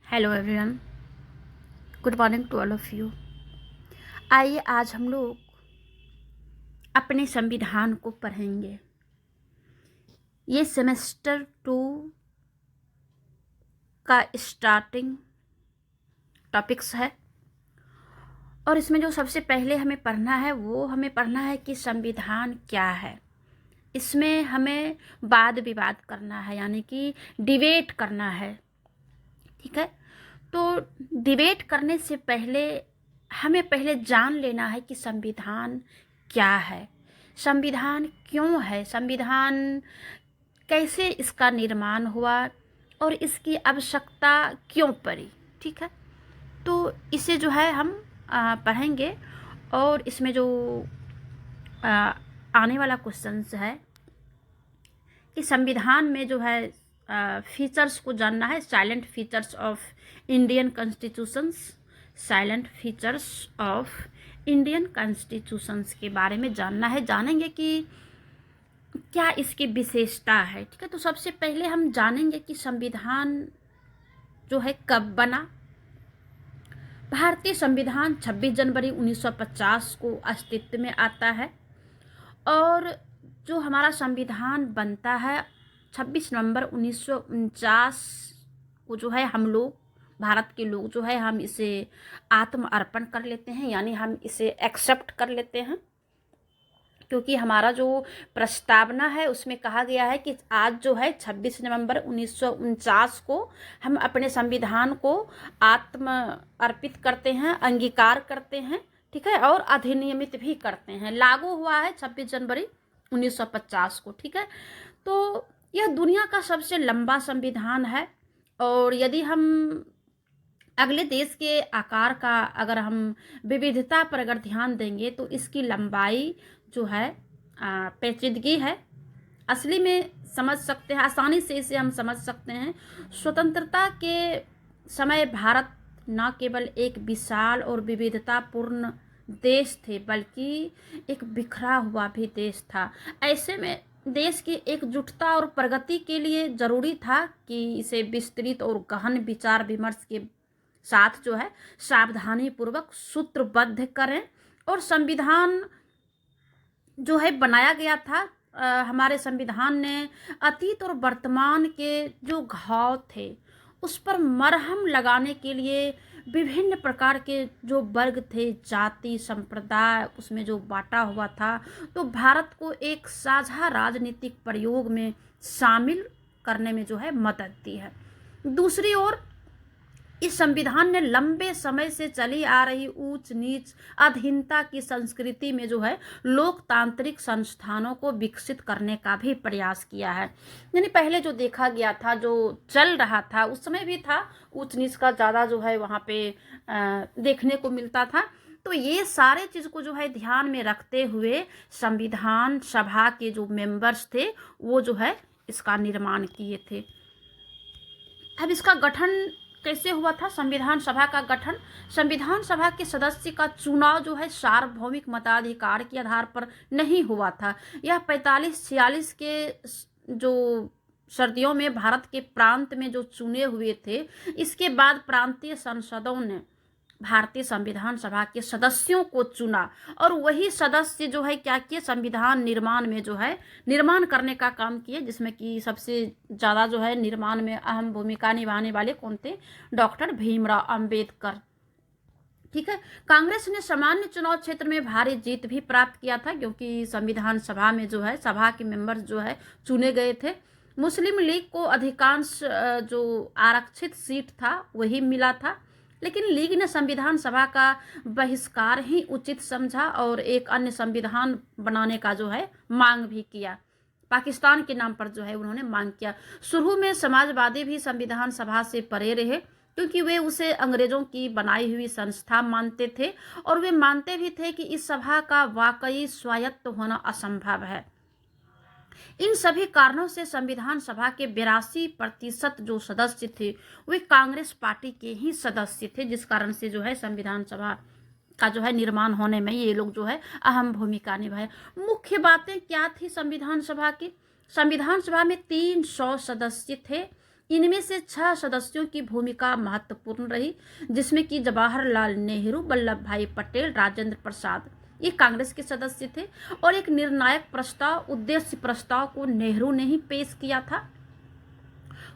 Hello everyone, good morning to all of you. आइए आज हम लोग अपने संविधान को पढ़ेंगे। ये सेमेस्टर 2 का स्टार्टिंग टॉपिक्स है और इसमें जो सबसे पहले हमें पढ़ना है वो हमें पढ़ना है कि संविधान क्या है। इसमें हमें वाद विवाद करना है, यानी कि डिबेट करना है। ठीक है, तो डिबेट करने से पहले हमें पहले जान लेना है कि संविधान क्या है, संविधान क्यों है, संविधान कैसे इसका निर्माण हुआ और इसकी आवश्यकता क्यों पड़ी। ठीक है, तो इसे जो है हम पढ़ेंगे और इसमें जो आने वाला क्वेश्चंस है कि संविधान में जो है फीचर्स को जानना है, salient features of Indian constitutions, salient features of Indian constitutions के बारे में जानना है। जानेंगे कि क्या इसकी विशेषता है। ठीक है, तो सबसे पहले हम जानेंगे कि संविधान जो है कब बना। भारतीय संविधान 26 जनवरी 1950 को अस्तित्व में आता है और जो हमारा संविधान बनता है 26 नवंबर 1949 को जो है हम लोग भारत के लोग जो है हम इसे आत्म अर्पण कर लेते हैं, यानी हम इसे एक्सेप्ट कर लेते हैं, क्योंकि हमारा जो प्रस्तावना है उसमें कहा गया है कि आज जो है 26 नवंबर 1949 को हम अपने संविधान को आत्म अर्पित करते हैं, अंगीकार करते हैं। ठीक है, और अधिनियमित भी करते हैं। लागू हुआ है 26 जनवरी 1950 को। ठीक है, तो यह दुनिया का सबसे लंबा संविधान है और यदि हम अगले देश के आकार का अगर हम विविधता पर अगर ध्यान देंगे तो इसकी लंबाई जो है पेचीदगी है। असली में समझ सकते हैं, आसानी से इसे हम समझ सकते हैं। स्वतंत्रता के समय भारत न केवल एक विशाल और विविधतापूर्ण देश थे बल्कि एक बिखरा हुआ भी देश था। ऐसे में देश की एकजुटता और प्रगति के लिए जरूरी था कि इसे विस्तृत और गहन विचार विमर्श के साथ जो है सावधानी पूर्वक सूत्रबद्ध करें। और संविधान जो है बनाया गया था, हमारे संविधान ने अतीत और वर्तमान के जो घाव थे उस पर मरहम लगाने के लिए विभिन्न प्रकार के जो वर्ग थे, जाति संप्रदाय उसमें जो बांटा हुआ था, तो भारत को एक साझा राजनीतिक प्रयोग में शामिल करने में जो है मदद दी है। दूसरी ओर इस संविधान ने लंबे समय से चली आ रही ऊंच नीच अधीनता की संस्कृति में जो है लोकतांत्रिक संस्थानों को विकसित करने का भी प्रयास किया है। यानी पहले जो देखा गया था, जो चल रहा था, उस समय भी था ऊंच नीच का ज़्यादा जो है वहाँ पे देखने को मिलता था। तो ये सारे चीज़ को जो है ध्यान में रखते हुए संविधान सभा के जो मेंबर्स थे वो जो है इसका निर्माण किए थे। अब इसका गठन कैसे हुआ था? संविधान सभा का गठन संविधान सभा के सदस्य का चुनाव जो है सार्वभौमिक मताधिकार के आधार पर नहीं हुआ था। यह 45-46 के जो सर्दियों में भारत के प्रांत में जो चुने हुए थे, इसके बाद प्रांतीय संसदों ने भारतीय संविधान सभा के सदस्यों को चुना और वही सदस्य जो है क्या किए, संविधान निर्माण में जो है निर्माण करने का काम किए, जिसमें कि सबसे ज़्यादा जो है निर्माण में अहम भूमिका निभाने वाले कौन थे? डॉक्टर भीमराव अंबेडकर। ठीक है, कांग्रेस ने सामान्य चुनाव क्षेत्र में भारी जीत भी प्राप्त किया था क्योंकि संविधान सभा में जो है सभा के मेंबर जो है चुने गए थे। मुस्लिम लीग को अधिकांश जो आरक्षित सीट था वही मिला था, लेकिन लीग ने संविधान सभा का बहिष्कार ही उचित समझा और एक अन्य संविधान बनाने का जो है मांग भी किया। पाकिस्तान के नाम पर जो है उन्होंने मांग किया। शुरू में समाजवादी भी संविधान सभा से परे रहे क्योंकि वे उसे अंग्रेजों की बनाई हुई संस्था मानते थे और वे मानते भी थे कि इस सभा का वाकई स्वायत्त होना असंभव है। इन सभी कारणों से संविधान सभा के 82% जो सदस्य थे वे कांग्रेस पार्टी के ही सदस्य थे, जिस कारण से जो है संविधान सभा का जो है निर्माण होने में ये लोग जो है अहम भूमिका निभाए। मुख्य बातें क्या थी संविधान सभा की? संविधान सभा में 300 सदस्य थे इनमें से 6 सदस्यों की भूमिका महत्वपूर्ण रही, जिसमें कि जवाहरलाल नेहरू, वल्लभ भाई पटेल, राजेंद्र प्रसाद, ये कांग्रेस के सदस्य थे। और एक निर्णायक प्रस्ताव, उद्देश्य प्रस्ताव को नेहरू ने ही पेश किया था।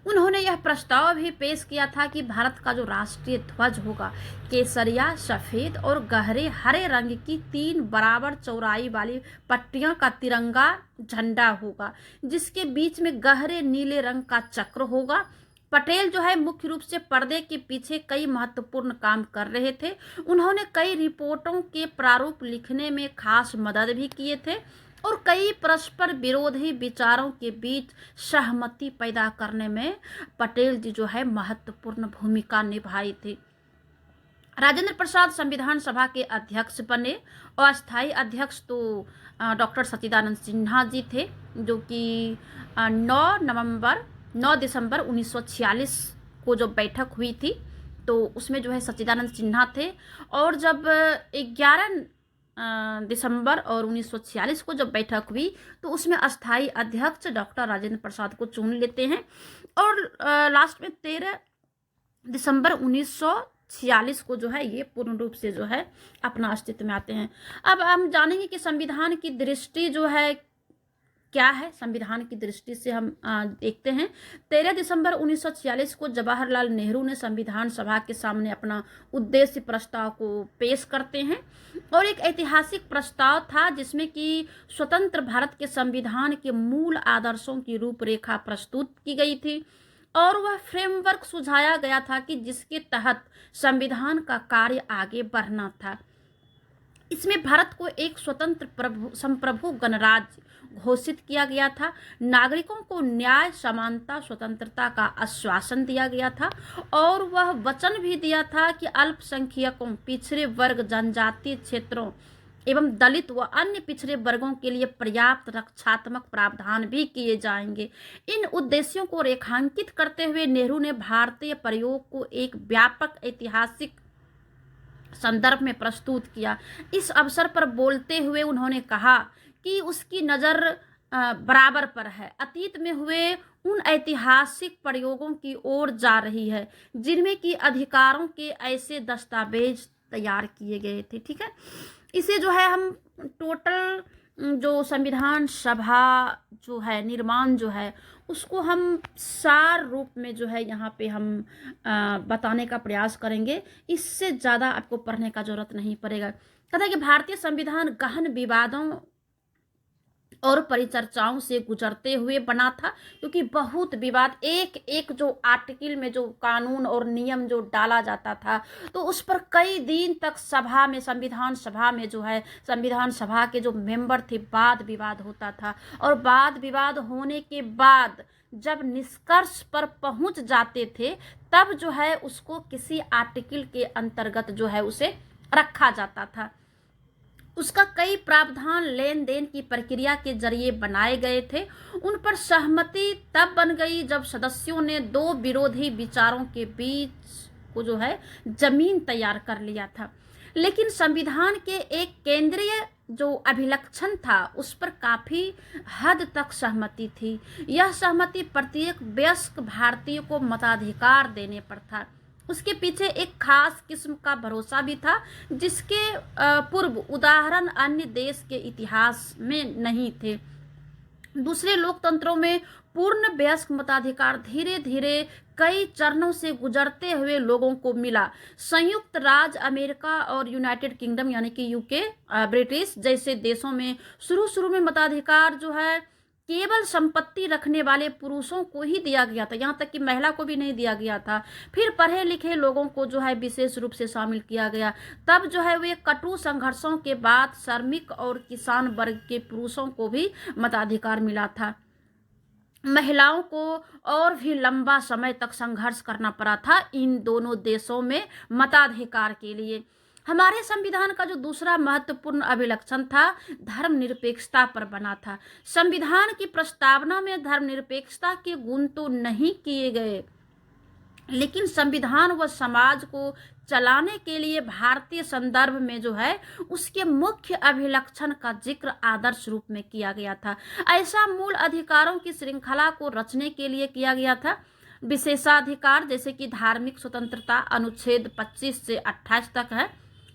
उन्होंने यह प्रस्ताव भी पेश किया था कि भारत का जो राष्ट्रीय ध्वज होगा, केसरिया, सफेद और गहरे हरे रंग की 3 बराबर चौड़ाई वाली पट्टियों का तिरंगा झंडा होगा, जिसके बीच में गहरे नीले रंग का चक्र होगा। पटेल जो है मुख्य रूप से पर्दे के पीछे कई महत्वपूर्ण काम कर रहे थे। उन्होंने कई रिपोर्टों के प्रारूप लिखने में खास मदद भी किए थे और कई परस्पर विरोधी विचारों के बीच सहमति पैदा करने में पटेल जी जो है महत्वपूर्ण भूमिका निभाई थी। राजेंद्र प्रसाद संविधान सभा के अध्यक्ष बने और अस्थायी अध्यक्ष तो डॉक्टर सच्चिदानंद सिन्हा जी थे, जो कि 9 दिसंबर 1946 को जो बैठक हुई थी तो उसमें जो है सच्चिदानंद सिन्हा थे। और जब 11 दिसंबर और 1946 को जब बैठक हुई तो उसमें अस्थायी अध्यक्ष डॉक्टर राजेंद्र प्रसाद को चुन लेते हैं और लास्ट में 13 दिसंबर 1946 को जो है ये पूर्ण रूप से जो है अपना अस्तित्व में आते हैं। अब हम जानेंगे कि संविधान की दृष्टि जो है क्या है। संविधान की दृष्टि से हम देखते हैं 13 दिसंबर 1946 को जवाहरलाल नेहरू ने संविधान सभा के सामने अपना उद्देश्य प्रस्ताव को पेश करते हैं और एक ऐतिहासिक प्रस्ताव था जिसमें कि स्वतंत्र भारत के संविधान के मूल आदर्शों की रूपरेखा प्रस्तुत की गई थी और वह फ्रेमवर्क सुझाया गया था कि जिसके तहत संविधान का कार्य आगे बढ़ना था। इसमें भारत को एक स्वतंत्र संप्रभु गणराज्य घोषित किया गया था। नागरिकों को न्याय, समानता, स्वतंत्रता का आश्वासन दिया गया था और वह वचन भी दिया था कि अल्पसंख्यकों, पिछड़े वर्ग, जनजातीय क्षेत्रों एवं दलित व अन्य पिछड़े वर्गों के लिए पर्याप्त रक्षात्मक प्रावधान भी किए जाएंगे। इन उद्देश्यों को रेखांकित करते हुए नेहरू ने भारतीय प्रयोग को एक व्यापक ऐतिहासिक संदर्भ में प्रस्तुत किया। इस अवसर पर बोलते हुए उन्होंने कहा कि उसकी नज़र बराबर पर है, अतीत में हुए उन ऐतिहासिक प्रयोगों की ओर जा रही है जिनमें कि अधिकारों के ऐसे दस्तावेज तैयार किए गए थे। ठीक है, इसे जो है हम टोटल जो संविधान सभा जो है निर्माण जो है उसको हम सार रूप में जो है यहाँ पे हम बताने का प्रयास करेंगे। इससे ज़्यादा आपको पढ़ने का जरूरत नहीं पड़ेगा। कहता है कि भारतीय संविधान गहन विवादों और परिचर्चाओं से गुजरते हुए बना था, क्योंकि बहुत विवाद, एक एक जो आर्टिकल में जो कानून और नियम जो डाला जाता था तो उस पर कई दिन तक सभा में, संविधान सभा में जो है संविधान सभा के जो मेंबर थे वाद विवाद होता था और वाद विवाद होने के बाद जब निष्कर्ष पर पहुंच जाते थे तब जो है उसको किसी आर्टिकल के अंतर्गत जो है उसे रखा जाता था। उसका कई प्रावधान लेन देन की प्रक्रिया के जरिए बनाए गए थे। उन पर सहमति तब बन गई जब सदस्यों ने दो विरोधी विचारों के बीच को जो है जमीन तैयार कर लिया था। लेकिन संविधान के एक केंद्रीय जो अभिलक्षण था उस पर काफी हद तक सहमति थी। यह सहमति प्रत्येक वयस्क भारतीय को मताधिकार देने पर था। उसके पीछे एक खास किस्म का भरोसा भी था जिसके पूर्व उदाहरण अन्य देश के इतिहास में नहीं थे। दूसरे लोकतंत्रों में पूर्ण वयस्क मताधिकार धीरे धीरे कई चरणों से गुजरते हुए लोगों को मिला। संयुक्त राज्य अमेरिका और यूनाइटेड किंगडम यानी कि यूके, ब्रिटिश जैसे देशों में शुरू में मताधिकार जो है केवल संपत्ति रखने वाले पुरुषों को ही दिया गया था, यहाँ तक कि महिला को भी नहीं दिया गया था। फिर पढ़े लिखे लोगों को जो है विशेष रूप से शामिल किया गया। तब जो है वे कटु संघर्षों के बाद श्रमिक और किसान वर्ग के पुरुषों को भी मताधिकार मिला था। महिलाओं को और भी लंबा समय तक संघर्ष करना पड़ा था इन दोनों देशों में मताधिकार के लिए। हमारे संविधान का जो दूसरा महत्वपूर्ण अभिलक्षण था धर्मनिरपेक्षता पर बना था। संविधान की प्रस्तावना में धर्मनिरपेक्षता के गुण तो नहीं किए गए, लेकिन संविधान व समाज को चलाने के लिए भारतीय संदर्भ में जो है उसके मुख्य अभिलक्षण का जिक्र आदर्श रूप में किया गया था। ऐसा मूल अधिकारों की श्रृंखला को रचने के लिए किया गया था। विशेषाधिकार जैसे कि धार्मिक स्वतंत्रता अनुच्छेद 25 से 28 तक है।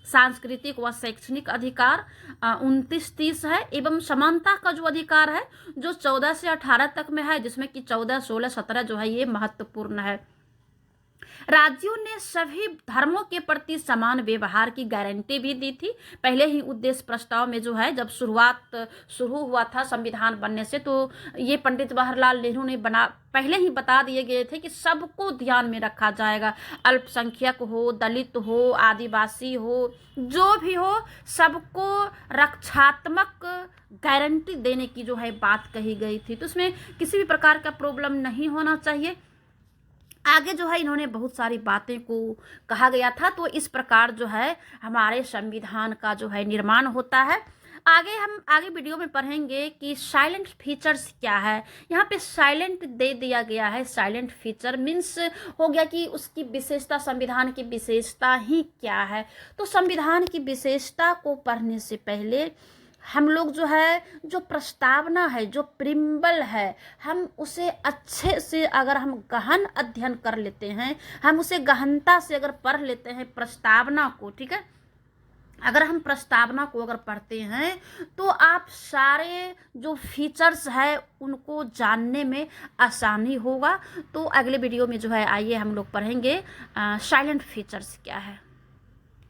सांस्कृतिक व शैक्षणिक अधिकार 29-30 है। एवं समानता का जो अधिकार है जो 14 से 18 तक में है, जिसमें कि 14, 16, 17 जो है ये महत्वपूर्ण है। राज्यों ने सभी धर्मों के प्रति समान व्यवहार की गारंटी भी दी थी। पहले ही उद्देश्य प्रस्ताव में जो है जब शुरू हुआ था संविधान बनने से, तो ये पंडित जवाहरलाल नेहरू ने पहले ही बता दिए गए थे कि सबको ध्यान में रखा जाएगा। अल्पसंख्यक हो, दलित हो, आदिवासी हो, जो भी हो, सबको रक्षात्मक गारंटी देने की जो है बात कही गई थी। तो उसमें किसी भी प्रकार का प्रॉब्लम नहीं होना चाहिए। आगे जो है इन्होंने बहुत सारी बातें को कहा गया था। तो इस प्रकार जो है हमारे संविधान का जो है निर्माण होता है। हम आगे वीडियो में पढ़ेंगे कि साइलेंट फीचर्स क्या है। यहाँ पे साइलेंट दे दिया गया है। साइलेंट फीचर मीन्स हो गया कि उसकी विशेषता, संविधान की विशेषता ही क्या है। तो संविधान की विशेषता को पढ़ने से पहले हम लोग जो है, जो प्रस्तावना है, जो प्रिम्बल है, हम उसे अच्छे से अगर हम गहन अध्ययन कर लेते हैं, हम उसे गहनता से अगर पढ़ लेते हैं प्रस्तावना को, ठीक है, अगर हम प्रस्तावना को अगर पढ़ते हैं तो आप सारे जो फीचर्स है उनको जानने में आसानी होगा। तो अगले वीडियो में जो है आइए हम लोग पढ़ेंगे साइलेंट फीचर्स क्या है।